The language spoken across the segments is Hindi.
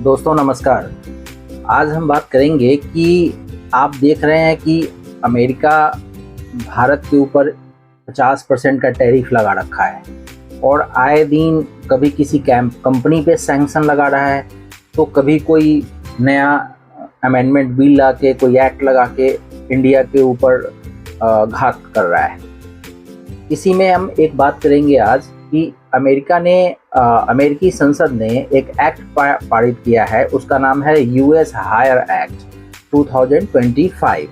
दोस्तों नमस्कार। आज हम बात करेंगे कि आप देख रहे हैं कि अमेरिका भारत के ऊपर 50% का टैरिफ लगा रखा है और आए दिन कभी किसी कंपनी पे सैंक्शन लगा रहा है तो कभी कोई नया अमेंडमेंट बिल ला के कोई एक्ट लगा के इंडिया के ऊपर घात कर रहा है। इसी में हम एक बात करेंगे आज कि अमेरिकी संसद ने एक एक्ट पारित किया है, उसका नाम है यूएस हायर एक्ट 2025।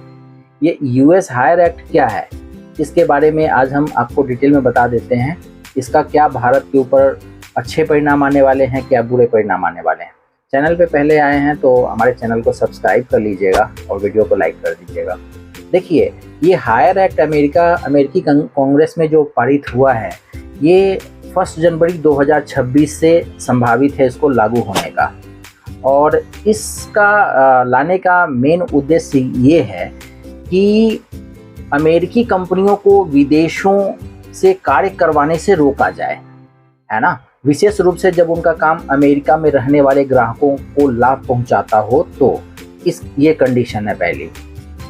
ये यूएस हायर एक्ट क्या है, इसके बारे में आज हम आपको डिटेल में बता देते हैं। इसका क्या भारत के ऊपर अच्छे परिणाम आने वाले हैं, क्या बुरे परिणाम आने वाले हैं। चैनल पे पहले आए हैं तो हमारे चैनल को सब्सक्राइब कर लीजिएगा और वीडियो को लाइक कर दीजिएगा। देखिए, ये हायर एक्ट अमेरिकी कांग्रेस में जो पारित हुआ है, ये 1 जनवरी 2026 से संभावित है इसको लागू होने का। और इसका लाने का मेन उद्देश्य ये है कि अमेरिकी कंपनियों को विदेशों से कार्य करवाने से रोका जाए, है ना। विशेष रूप से जब उनका काम अमेरिका में रहने वाले ग्राहकों को लाभ पहुंचाता हो तो ये कंडीशन है पहली।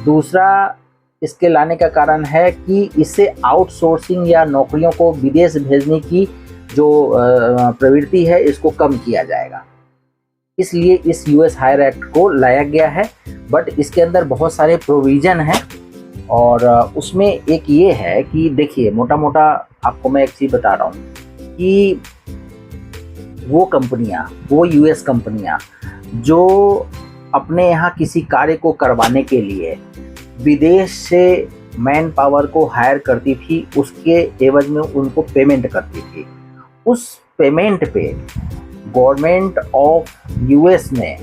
दूसरा, इसके लाने का कारण है कि इससे आउटसोर्सिंग या नौकरियों को विदेश भेजने की जो प्रवृत्ति है इसको कम किया जाएगा। इसलिए इस यूएस हायर एक्ट को लाया गया है। बट इसके अंदर बहुत सारे प्रोविज़न हैं और उसमें एक ये है कि देखिए, मोटा मोटा आपको मैं एक चीज़ बता रहा हूँ कि वो यूएस कंपनियाँ जो अपने यहाँ किसी कार्य को करवाने के लिए विदेश से मैन पावर को हायर करती थी, उसके एवज में उनको पेमेंट करती थी। उस पेमेंट पे गवर्नमेंट ऑफ यूएस ने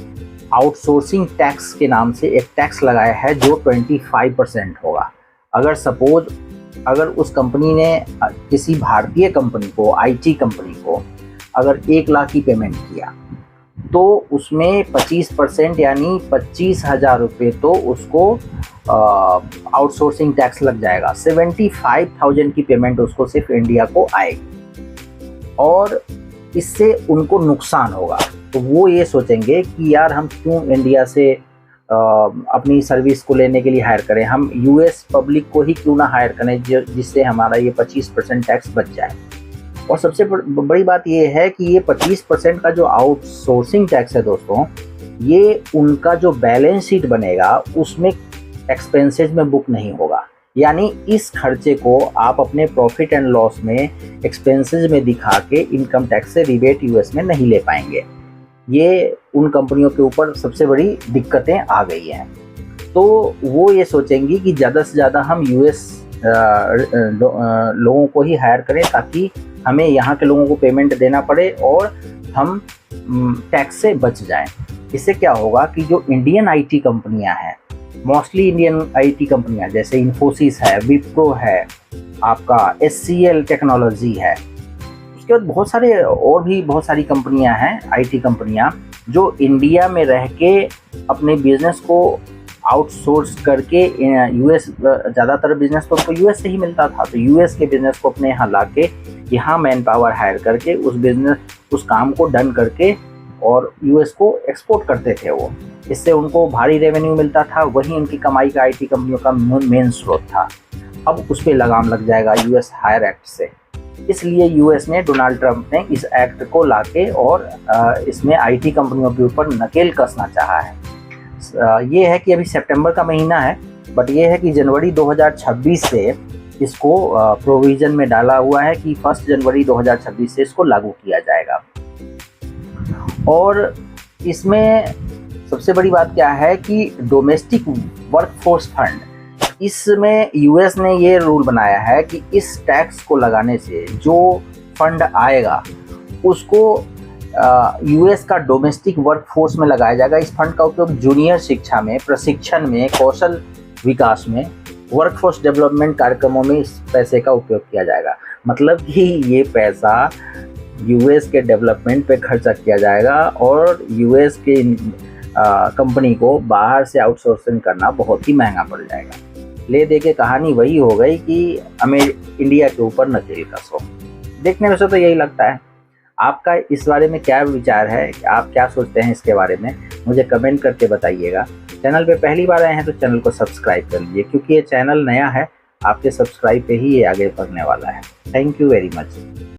आउटसोर्सिंग टैक्स के नाम से एक टैक्स लगाया है जो 25% होगा। अगर उस कंपनी ने किसी भारतीय कंपनी को, आईटी कंपनी को अगर 1 लाख की पेमेंट किया तो उसमें 25% यानी 25,000 रुपये तो उसको आउटसोर्सिंग टैक्स लग जाएगा। 75,000 की पेमेंट उसको सिर्फ इंडिया को आएगी और इससे उनको नुकसान होगा। तो वो ये सोचेंगे कि यार हम क्यों इंडिया से अपनी सर्विस को लेने के लिए हायर करें, हम यूएस पब्लिक को ही क्यों ना हायर करें जिससे हमारा ये 25% टैक्स बच जाए। और सबसे बड़ी बात ये है कि ये 25% का जो आउटसोर्सिंग टैक्स है दोस्तों, ये उनका जो बैलेंस शीट बनेगा उसमें एक्सपेंसेस में बुक नहीं होगा। यानी इस खर्चे को आप अपने प्रॉफिट एंड लॉस में एक्सपेंसेस में दिखा के इनकम टैक्स से रिबेट यूएस में नहीं ले पाएंगे। ये उन कंपनियों के ऊपर सबसे बड़ी दिक्कतें आ गई हैं। तो वो ये सोचेंगी कि ज़्यादा से ज़्यादा हम यूएस लोगों को ही हायर करें ताकि हमें यहाँ के लोगों को पेमेंट देना पड़े और हम टैक्स से बच जाएं। इससे क्या होगा कि जो इंडियन आईटी कंपनियां हैं, मोस्टली इंडियन आईटी कंपनियां जैसे इन्फोसिस है, विप्रो है, आपका एचसीएल टेक्नोलॉजी है, उसके बाद बहुत सारी कंपनियां हैं, आईटी कंपनियां जो इंडिया में रह के अपने बिजनेस को आउटसोर्स करके यूएस, ज़्यादातर बिजनेस तो उनको यूएस से ही मिलता था, तो यूएस के बिजनेस को अपने यहाँ ला के यहाँ मैन पावर हायर करके उस काम को डन करके और यूएस को एक्सपोर्ट करते थे वो। इससे उनको भारी रेवेन्यू मिलता था, वही उनकी कमाई का आईटी कंपनियों का मेन स्रोत था। अब उस पर लगाम लग जाएगा यूएस हायर एक्ट से। इसलिए यूएस ने, डोनाल्ड ट्रंप ने इस एक्ट को लाके और इसमें आईटी कंपनियों के ऊपर नकेल कसना चाहा है। ये है कि अभी सितंबर का महीना है, बट ये है कि जनवरी 2026 से इसको प्रोविज़न में डाला हुआ है कि 1 जनवरी 2026 से इसको लागू किया जाएगा। और इसमें सबसे बड़ी बात क्या है कि डोमेस्टिक वर्कफोर्स फंड, इसमें यूएस ने ये रूल बनाया है कि इस टैक्स को लगाने से जो फंड आएगा उसको यूएस का डोमेस्टिक वर्कफोर्स में लगाया जाएगा। इस फंड का उपयोग जूनियर शिक्षा में, प्रशिक्षण में, कौशल विकास में, वर्कफोर्स डेवलपमेंट कार्यक्रमों में इस पैसे का उपयोग किया जाएगा। मतलब कि ये पैसा यूएस के डेवलपमेंट पे खर्चा किया जाएगा और यूएस के कंपनी को बाहर से आउटसोर्सिंग करना बहुत ही महंगा पड़ जाएगा। ले दे के कहानी वही हो गई कि इंडिया के ऊपर नकेल कसो। देखने में से तो यही लगता है। आपका इस बारे में क्या विचार है, आप क्या सोचते हैं इसके बारे में, मुझे कमेंट करके बताइएगा। चैनल पे पहली बार आए हैं तो चैनल को सब्सक्राइब कर लीजिए, क्योंकि ये चैनल नया है, आपके सब्सक्राइब पे ही ये आगे बढ़ने वाला है। Thank you very much.